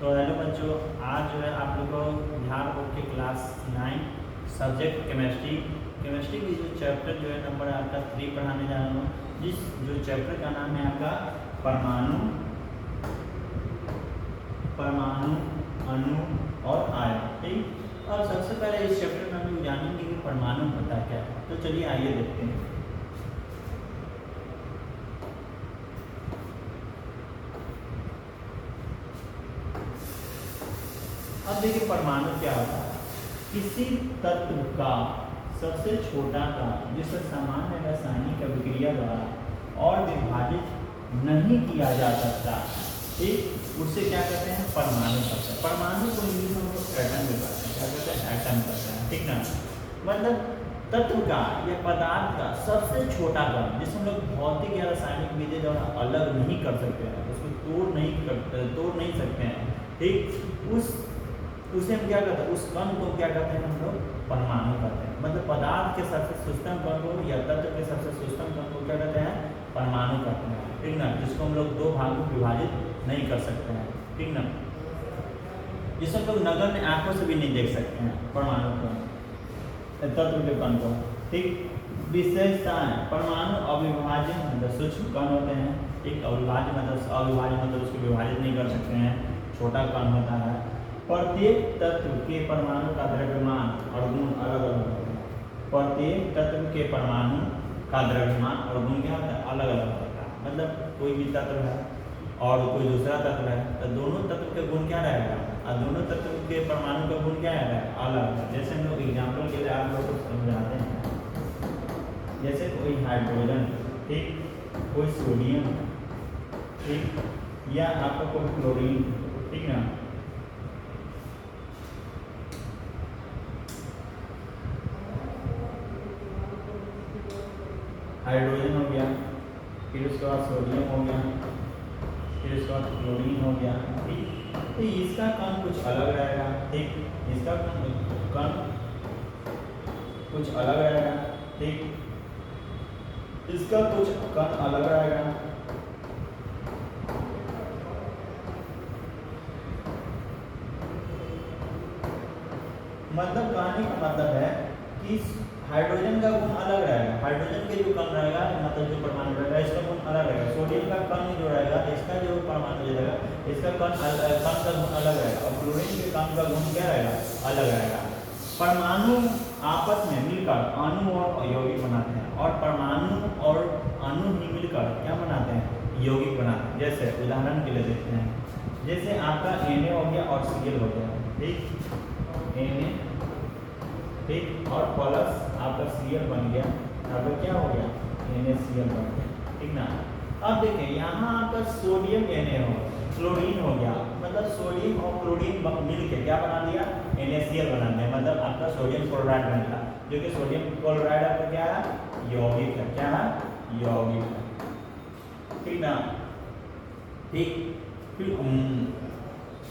तो हेलो बच्चों, आज जो है आप लोग को बिहार बोर्ड के क्लास 9 सब्जेक्ट केमिस्ट्री की जो चैप्टर जो है नंबर आपका 3 पढ़ाने जा रहा हूँ। जिस जो चैप्टर का नाम है आपका परमाणु अणु और आयन। ठीक, और सबसे पहले इस चैप्टर में हम लोग जानेंगे कि परमाणु होता क्या है। तो चलिए आइए देखते हैं। अब देखिए परमाणु क्या होता है। किसी तत्व का सबसे छोटा का जिसे सामान्य रासायनिक अभिक्रिया द्वारा और विभाजित नहीं किया जा सकता, ठीक, उससे क्या कहते हैं? परमाणु कहते हैं। परमाणु को इंग्लिश में हम लोग एटम भी कहते हैं। क्या कहते हैं? एटम कहते हैं। ठीक ना, मतलब तत्व का या पदार्थ का सबसे छोटा कण जिसे हम लोग भौतिक या रासायनिक विधि द्वारा अलग नहीं कर सकते हैं, उसको तोड़ नहीं सकते हैं। ठीक, उसे हम क्या कहते हैं? उस कण को क्या कहते हैं? हम लोग परमाणु कहते हैं। मतलब पदार्थ के सबसे सूक्ष्म कण को या तत्व के सबसे सूक्ष्म कण को क्या कहते हैं? परमाणु कहते हैं। ठीक ना, जिसको हम लोग दो भागों में विभाजित नहीं कर सकते हैं। ठीक ना, जिसे हम लोग नगण्य आंखों से भी नहीं देख सकते हैं परमाणु को, तत्व के कण को। ठीक, विशेषताएं परमाणु अविभाज्य मतलब सूक्ष्म कण होते हैं। एक अविभाज्य मतलब उसको विभाजित नहीं कर सकते हैं, छोटा कण होता है। प्रत्येक तत्व के परमाणु का द्रव्यमान और गुण अलग अलग होता है। प्रत्येक तत्व के परमाणु का द्रव्यमान और गुण क्या होता है? अलग अलग होता है। मतलब कोई भी तत्व है और कोई दूसरा तत्व है तो दोनों तत्व के गुण क्या रहेगा और दोनों तत्व के परमाणु का गुण क्या है? अलग है। जैसे हम लोग एग्जाम्पल के लिए आप लोग को समझाते हैं। जैसे कोई हाइड्रोजन, ठीक, कोई सोडियम, ठीक, या आपका कोई क्लोरीन, ठीक ना, हाइड्रोजन हो गया, फिर उसके बाद सोडियम हो गया, फिर उसके बाद क्लोरीन हो गया। ठीक, तो इसका कण कुछ अलग रहेगा। ठीक, इसका कण कुछ अलग रहेगा। ठीक, इसका कुछ कण अलग रहेगा। मतलब कहने का मतलब है कि हाइड्रोजन का गुण अलग रहेगा। हाइड्रोजन के जो कण रहेगा मतलब जो परमाणु रहेगा इसका गुण अलग रहेगा। सोडियम का कण जो रहेगा इसका जो परमाणु रहेगा इसका कण का गुण अलग रहेगा। और क्लोरीन के कण का गुण क्या रहेगा? अलग रहेगा। परमाणु आपस में मिलकर अणु और यौगिक बनाते हैं और परमाणु और अणु ही मिलकर क्या बनाते हैं? यौगिक बनाते हैं। जैसे उदाहरण के लिए देखते हैं, जैसे आपका Na हो गया और Cl हो गया। ठीक, Na, ठीक, और प्लस आपका Cl बन गया, आपका क्या हो गया? NaCl बन गया। ठीक ना, अब देखें यहाँ आपका सोडियम Na हो, क्लोरीन हो गया, मतलब सोडियम और क्लोरीन मिल के क्या बना दिया? NaCl बना दिया। मतलब आपका सोडियम क्लोराइड बन गया, जो कि सोडियम क्लोराइड आपका क्या है? यौगिक है। क्या है? यौगिक है। ठीक ना, ठीक, फिर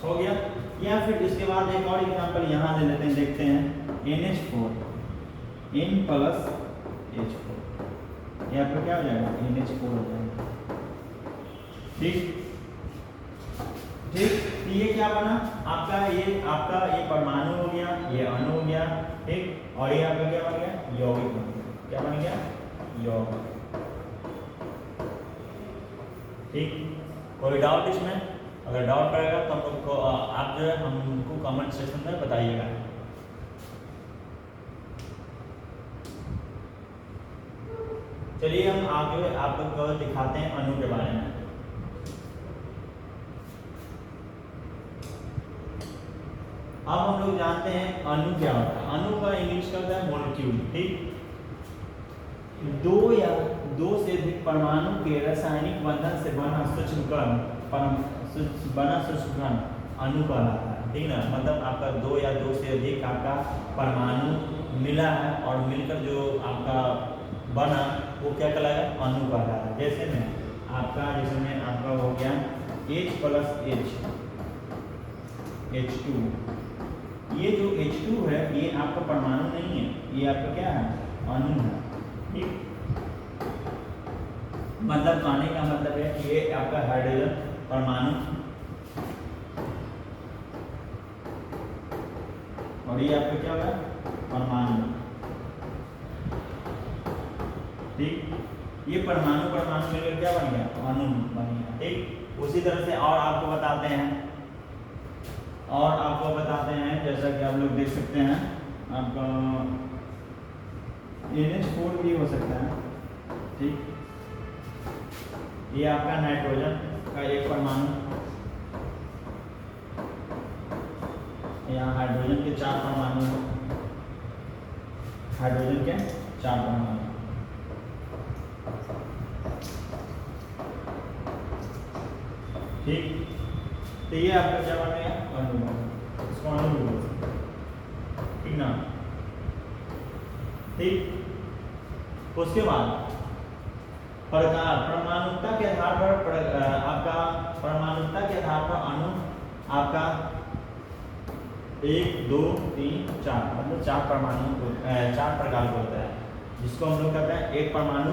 हो गया। या फिर इसके बाद एक और एग्जांपल यहाँ ले लेते हैं, देखते हैं NH4 N प्लस H4, यहाँ पर क्या हो जाएगा? NH4 हो जाएगा। ठीक, ठीक, ये क्या बना आपका? ये परमाणु हो गया, ये अणु हो गया। ठीक, और ये आपका क्या बन गया? यौगिक बन गया। क्या बन गया? यौगिक। ठीक, कोई डाउट इसमें? अगर डाउट रहेगा तो हम लोग को आप जो है हमको कमेंट सेक्शन में बताइएगा। चलिए हम आगे आप लोग को दिखाते हैं अणु के बारे में। अब हम लोग जानते हैं अणु क्या होता है। अणु का इंग्लिश का होता है मॉलिक्यूल। ठीक, दो से अधिक परमाणु के रासायनिक बंधन से बना सूक्ष्म कण अणु कहलाता है। ठीक ना, मतलब आपका दो या दो से अधिक आपका परमाणु मिला है और मिलकर जो आपका बना वो क्या कहलाएगा? अणु कहलाता है। जैसे में आपका हो गया H प्लस H2। ये जो H2 है ये आपका परमाणु नहीं है, ये आपका क्या है? अणु है। ठीक, मतलब कहने का मतलब है कि ये आपका हाइड्रोजन परमाणु और ये आपका क्या होगा परमाणु। ठीक, ये परमाणु परमाणु मिलकर क्या बन गया अणु बन गया। ठीक, उसी तरह से और आपको बताते हैं जैसा कि आप लोग देख सकते हैं आपका NH4 भी हो सकता है। ठीक, ये आपका नाइट्रोजन का एक परमाणु, यहाँ हाइड्रोजन के 4 परमाणु, हाइड्रोजन के 4 परमाणु। ठीक, तो ये आपका क्या बन गया अणु, इसको अणु भी बोल सकते हैं। ठीक ना। ठीक, उसके बाद प्रकार परमाणुता के आधार पर आपका परमाणुता के आधार पर अणु आपका 1 2 3 4 मतलब 4 परमाणु 4 प्रकार का होता है, जिसको हम लोग कहते हैं एक परमाणु,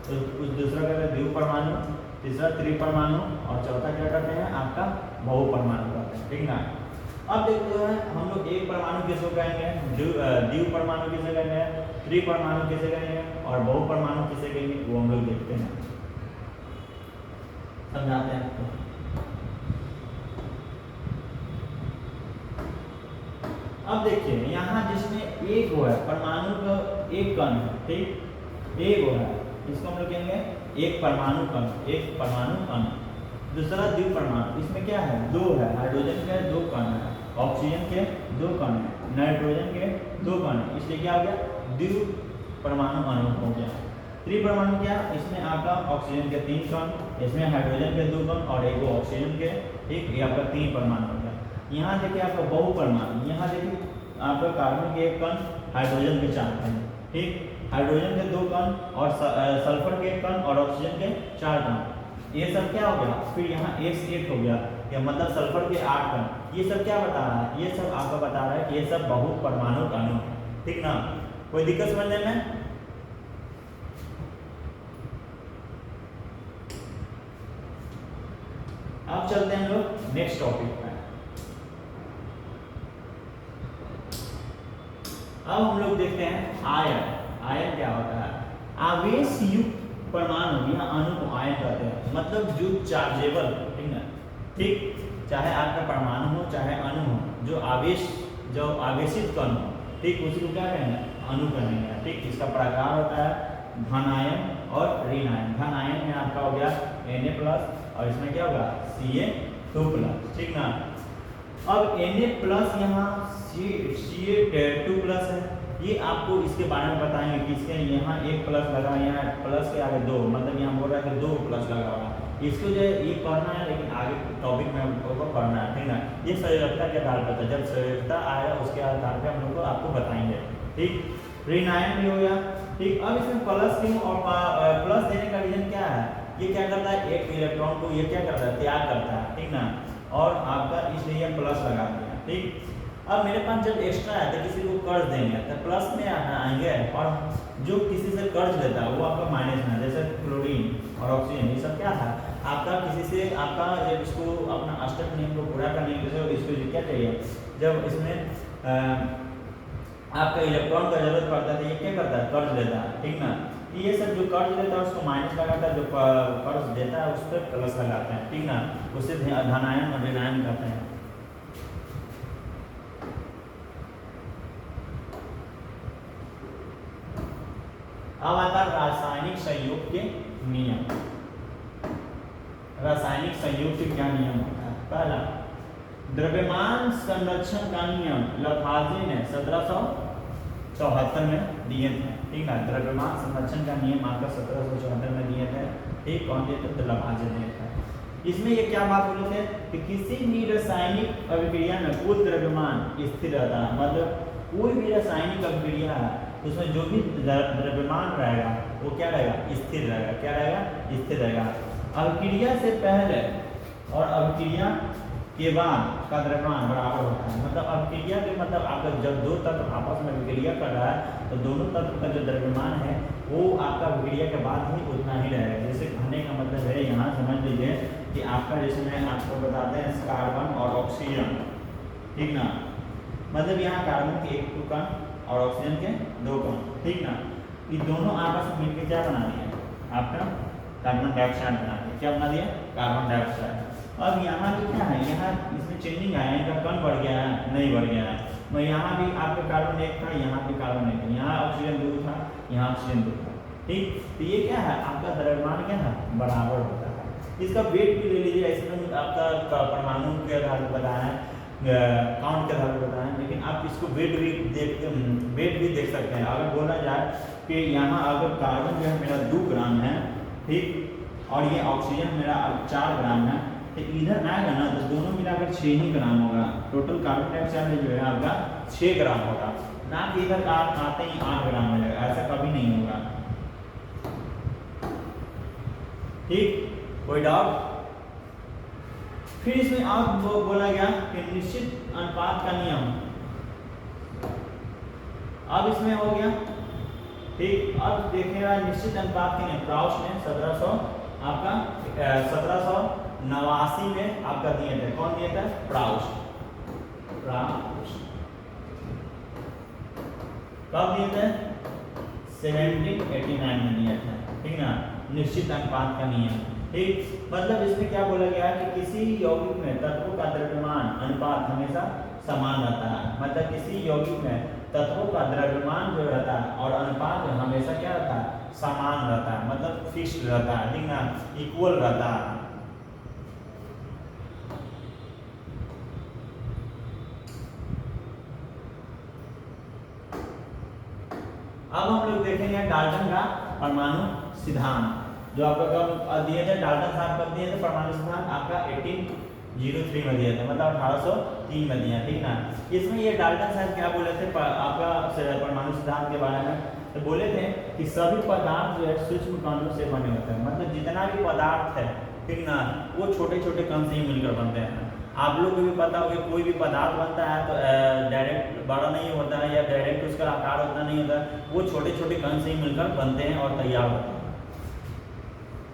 तो कुछ दूसरा कहते हैं द्वितीय परमाणु, तीसरा त्रिपरमाणु और चौथा क्या कहते हैं आपका बहुपरमाणु कहते हैं। ठीक ना। अब देखते हैं हम लोग एक परमाणु किसको कहेंगे, द्वितीय परमाणु किसे कहेंगे, त्रिपरमाणु किसे कहेंगे और बहुपरमाणु किसे कहेंगे, वो हम लोग देखते हैं, समझाते हैं आपको। अब देखिए यहाँ जिसमें एक वो है परमाणु का एक कण है। ठीक, एक वो है, इसको हम लोग कहेंगे एक परमाणु कण, एक परमाणु कण। दूसरा द्विपरमाणु, इसमें क्या है दो है, हाइड्रोजन के 2 कण है, ऑक्सीजन के 2 कण है, नाइट्रोजन के 2 कण है, इसलिए क्या हो गया द्विपरमाणु अणु हो गया। त्रिपरमाणु क्या, इसमें आपका ऑक्सीजन के 3 कण, इसमें हाइड्रोजन के 2 कण और एक ऑक्सीजन के, ठीक, ये आपका 3 परमाणु हो गया। यहाँ देखिए आपका बहुपरमाणु, यहाँ देखिए आपका कार्बन के 1 कण, हाइड्रोजन के 4 कण। ठीक, हाइड्रोजन के 2 कण और सल्फर के 1 कण और ऑक्सीजन के 4 कण, ये सब क्या हो गया, फिर यहाँ S8 हो गया, या मतलब सल्फर के 8 कण। ये सब क्या बता रहा है, ये सब आपको बता रहा है कि ये सब बहुपरमाणु अणु। ठीक ना, कोई दिक्कत समझने में? अब चलते हैं लोग नेक्स्ट टॉपिक पे। अब हम लोग देखते हैं आयन। आयन क्या होता है, आवेश युक्त परमाणु या अणु को आयन कहते हैं, मतलब जो चार्जेबल। ठीक ना। ठीक, चाहे आपका परमाणु हो चाहे अणु हो, जो आवेशित कण हो, ठीक, उसी को क्या कहेंगे अणु कहेंगे। ठीक, इसका प्रकार होता है धन आयन और ऋण आयन। धन आयन में आपका हो गया Na+ और इसमें क्या होगा Ca2+। ठीक ना। अब Na+ यहाँ Ca2+ है, ये आपको इसके बारे में बताएंगे कि इसके यहाँ 1+ लगा, यहाँ प्लस के आगे 2, मतलब यहाँ बोल रहा है कि 2+ लगा हुआ है। इसको जो ये पढ़ना है, लेकिन आगे टॉपिक में हमको पढ़ना है। ठीक ना। ये संयोजकता के आधार पर, जब संयोजकता आएगा उसके आधार पर हम लोग को आपको बताएंगे। ठीक, ऋण आयन भी हो गया। ठीक, अब इसमें प्लस क्यों और प्लस देने का रीजन क्या है, ये क्या करता है एक इलेक्ट्रॉन को ये क्या करता है त्याग करता है। ठीक ना, और आपका इसलिए प्लस लगा दिया। ठीक, अब मेरे पास जब एक्स्ट्रा है तो किसी को कर्ज देंगे तो प्लस में आएंगे, और जो किसी से कर्ज लेता है वो आपका माइनस में, जैसे क्लोरीन और ऑक्सीजन, ये सब क्या था आपका किसी से आपका, जब इसको अपना अष्टक नियम को पूरा करने के लिए इसको क्या चाहिए, जब इसमें आपका इलेक्ट्रॉन का जरूरत पड़ता है, ये क्या करता है कर्ज लेता है। ठीक ना। ये सब जो कर्ज लेता है उसको माइनस लगाता है, जो कर्ज देता है उस पर प्लस लगाते हैं। ठीक ना, उससे धनायन और ऋणायन करते हैं। अब आता है रासायनिक संयोग के नियम। रासायनिक संयोग के क्या नियम होता है, पहला द्रव्यमान संरक्षण का नियम लाफाजे ने 1774 में दिए थे। ठीक है, द्रव्यमान संरक्षण का नियम आपका 1774 में दिए थे। ठीक, कौन दिए थे, लाफाजे ने थे। इसमें ये क्या बात बोले थे कि किसी भी रासायनिक अभिक्रिया में कुल द्रव्यमान स्थिर रहता है, मतलब कोई भी रासायनिक अभिक्रिया है उसमें जो भी द्रव्यमान रहेगा वो क्या रहेगा स्थिर रहेगा। क्या रहेगा, स्थिर रहेगा। अभिक्रिया से पहले और अभिक्रिया के बाद का द्रव्यमान बराबर होता है, मतलब अभिक्रिया के मतलब आपका जब दो तत्व आपस में अभिक्रिया कर रहा है तो दोनों तत्व का जो द्रव्यमान है वो आपका अभिक्रिया के बाद ही उतना ही रहेगा। जैसे कहने का मतलब है, यहाँ समझ लीजिए कि आपका, जैसे मैं आपको बताते हैं कार्बन और ऑक्सीजन। ठीक ना, मतलब यहाँ कार्बन के 1 कण और ऑक्सीजन के 2 कण, ठीक ना। ये दोनों आपस में मिलकर क्या बना दिया आपका कार्बन डाइऑक्साइड बना दिया। क्या बना दिया? Carbon dioxide. अब यहाँ भी क्या है, यहाँ इसमें चेंजिंग आया है, इनका कण बढ़ गया है, नहीं बढ़ गया है। तो यहाँ भी आपका कार्बन 1 था, यहाँ पे कार्बन 1 था, यहाँ ऑक्सीजन 2 था, यहाँ ऑक्सीजन 2 था, ठीक। तो ये क्या है आपका द्रव्यमान क्या है बराबर होता है। इसका वेट भी ले लीजिए, ऐसे तो आपका परमाणु के आधार पर बताया है, काउंट के आधार पर बताया है, लेकिन आप इसको वेट भी देख सकते हैं। अगर बोला जाए कि यहाँ अगर कार्बन जो है मेरा 2 ग्राम है, ठीक, और ये ऑक्सीजन मेरा 4 ग्राम है, तो इधर आएगा ना तो दोनों मिलाकर 6 ही ग्राम होगा। टोटल कार्बन डाइऑक्साइड जो है आपका 6 ग्राम होगा, ना कि इधर आते ही 8 ग्राम मिलेगा, ऐसा कभी नहीं होगा, ठीक। कोई डाउट? फिर इसमें आप बोला गया कि निश्चित अनुपात का नियम, अब इसमें हो गया, ठीक। अब देखिएगा निश्चित अनुपात के नियम प्राउस ने 1789 में आपका दिए थे। कौन दिए थे? प्राउस। कब दिए थे? 1789 में दिया था, ठीक ना, निश्चित अनुपात का नियम, ठीक। मतलब इसमें क्या बोला गया है कि किसी यौगिक में तत्वों का द्रव्यमान अनुपात हमेशा समान रहता है। मतलब किसी यौगिक में तत्वों का द्रव्यमान जो रहता है और अनुपात हमेशा क्या रहता है? समान रहता है, मतलब फिक्स्ड रहता है, ठीक ना, इक्वल रहता है। अब हम लोग देखेंगे डाल्टन का परमाणु सिद्धांत, जो आपका कब दिए थे, डाल्टन साहब कब दिए थे परमाणु सिद्धांत? आपका 1803 में दिया था, मतलब 1803 में दिया, ठीक ना। इसमें ये डाल्टन साहब क्या बोले थे आपका परमाणु सिद्धांत के बारे में? तो बोले थे कि सभी पदार्थ जो है सूक्ष्म कणों से बने होते हैं। मतलब जितना भी पदार्थ है, ठीक ना, वो छोटे छोटे कण से ही मिलकर बनते हैं। आप लोग को भी पता होगा कोई भी पदार्थ बनता है तो डायरेक्ट बड़ा नहीं होता है या डायरेक्ट उसका आकार उतना नहीं होता, वो छोटे छोटे कण से ही मिलकर बनते हैं और तैयार होते हैं।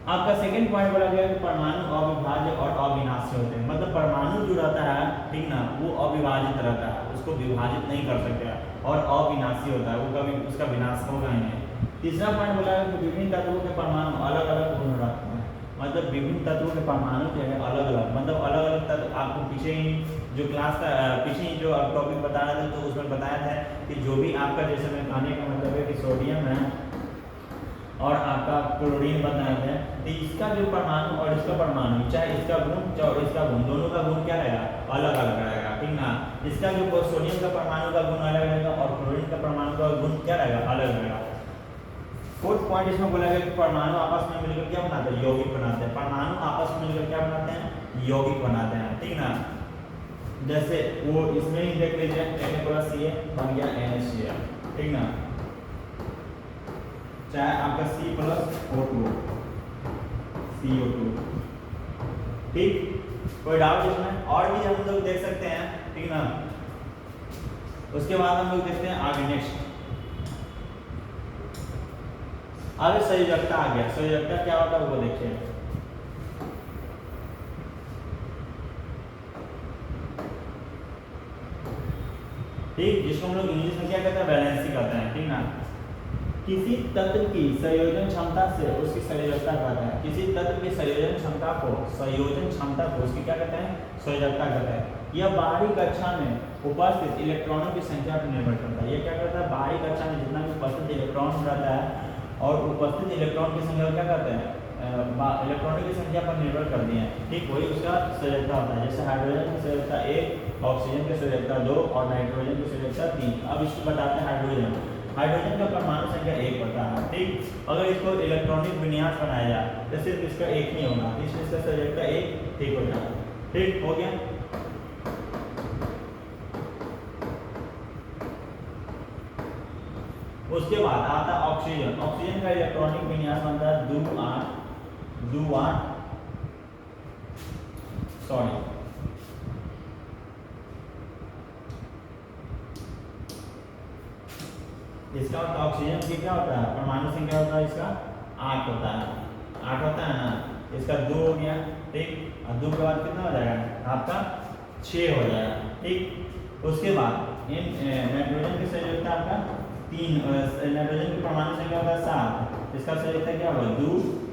आपका सेकंड पॉइंट बोला गया कि परमाणु अविभाज्य और अविनाशी होते हैं। मतलब परमाणु जो रहता है, ठीक ना, वो अविभाजित रहता है, उसको विभाजित नहीं कर सकते, और अविनाशी होता है, वो कभी उसका विनाश होगा ही नहीं। तीसरा पॉइंट बोला गया कि विभिन्न तत्वों के परमाणु अलग अलग गुण रखते हैं। मतलब विभिन्न तत्वों के परमाणु जो है अलग अलग, मतलब अलग अलग तत्व। आपको पीछे ही जो क्लास का पीछे ही जो टॉपिक बता रहे थे तो उसमें बताया था कि जो भी आपका, जैसे मैं कहने का मतलब है कि सोडियम है और आपका क्लोरीन बताया है, तो इसका जो परमाणु और इसका परमाणु, चाहे इसका गुण और इसका गुण, दोनों का गुण क्या रहेगा? अलग अलग रहेगा, ठीक ना। इसका जो सोडियम का परमाणु का गुण अलग रहेगा और क्लोरीन का परमाणु का गुण क्या रहेगा? अलग रहेगा। फोर्थ पॉइंट इसमें बोला गया कि परमाणु आपस में मिलकर क्या बनाते हैं? यौगिक बनाते हैं। परमाणु आपस में मिलकर क्या बनाते हैं? यौगिक बनाते हैं, ठीक ना। जैसे वो इसमें ही देख लीजिए, Na+Ca बन गया NaCl, ठीक ना, चाहे आपका C+O2 CO2, ठीक। कोई डाउट इसमें? और भी हम लोग देख सकते हैं, ठीक ना। उसके बाद हम लोग देखते हैं आगे नेक्स्ट। आगे संयोजकता आ गया। संयोजकता क्या होता है वो देखिए। ठीक, जिसको हम लोग इंग्लिश में क्या कहते हैं? बैलेंसिंग कहते हैं, ठीक ना। किसी तत्व की संयोजन क्षमता से उसकी संयोजकता कहते हैं। किसी तत्व की संयोजन क्षमता को उसकी क्या कहते हैं? संयोजकता कहते हैं। यह बाहरी कक्षा में उपस्थित इलेक्ट्रॉनों की संख्या पर निर्भर करता है। ये क्या करता है? बाहरी कक्षा में जितना भी उपस्थित इलेक्ट्रॉन रहता है और उपस्थित इलेक्ट्रॉन की संख्या क्या कहते हैं? इलेक्ट्रॉनों की संख्या पर निर्भर करती है, ठीक। वही उसका संयोजकता होता है। जैसे हाइड्रोजन की संयोजकता 1, ऑक्सीजन की संयोजकता 2 और नाइट्रोजन की संयोजकता 3। अब इसको बताते हैं हाइड्रोजन का परमाणु संख्या 1 होता है, ठीक। अगर इसको इलेक्ट्रॉनिक विन्यास बनाया जाए तो सिर्फ इसका 1 ही होगा, इसलिए इसका संयोजकता 1, ठीक हो जाएगा, ठीक हो गया। उसके बाद आता है ऑक्सीजन। ऑक्सीजन का इलेक्ट्रॉनिक विन्यास बनता है 2 8 सॉरी इसका ऑक्सीजन की क्या होता है? परमाणु संख्या होता है इसका 8 होता है, 8 होता है ना। इसका 2 हो गया, ठीक। और 2 के बाद कितना हो जाएगा? आपका 6 हो जाएगा, ठीक। उसके बाद इन नाइट्रोजन की संयोजकता आपका 3, नाइट्रोजन की परमाणु संख्या होगा 7, इसका संयोजकता क्या होगा 2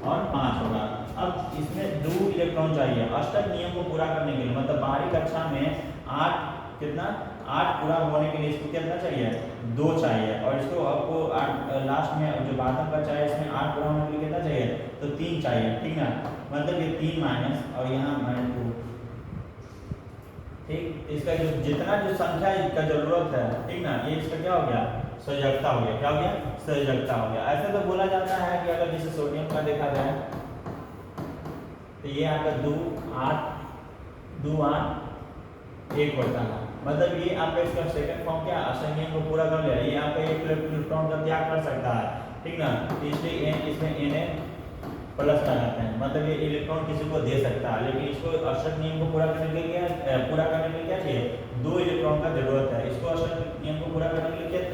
और 5 होगा। अब इसमें 2 इलेक्ट्रॉन चाहिए अष्टक नियम को पूरा करने के लिए, मतलब बाहरी कक्षा में 8 कितना 8 पूरा होने के लिए इसको कितना चाहिए 2 चाहिए, और इसको आपको लास्ट में जो बादम का चाहिए इसमें 8 पूरा होने के लिए कितना चाहिए तो 3 चाहिए, ठीक ना। मतलब ये 3 माइनस और यहाँ -2, ठीक। इसका जो जितना जो संख्या का जरूरत है, ठीक ना, ये इसका क्या हो गया संयोजकता हो गया, क्या हो गया संयोजकता हो गया। ऐसे तो बोला जाता है कि अगर जैसे सोडियम का देखा जाए तो ये आपका 2 8 2 8 1 बढ़ता है, मतलब ये आपका इसका सेकंड फॉर्म क्या असंख्यक को पूरा कर लिया, ये आपका एक इलेक्ट्रॉन का त्याग कर सकता है, ठीक ना। इसलिए इसमें Na प्लस लगाते हैं, मतलब ये इलेक्ट्रॉन किसी को दे सकता है, लेकिन इसको अष्टक नियम को पूरा करने के लिए क्या चाहिए 2 इलेक्ट्रॉन का जरूरत है, इसको अष्टक नियम को पूरा करने के लिए क्या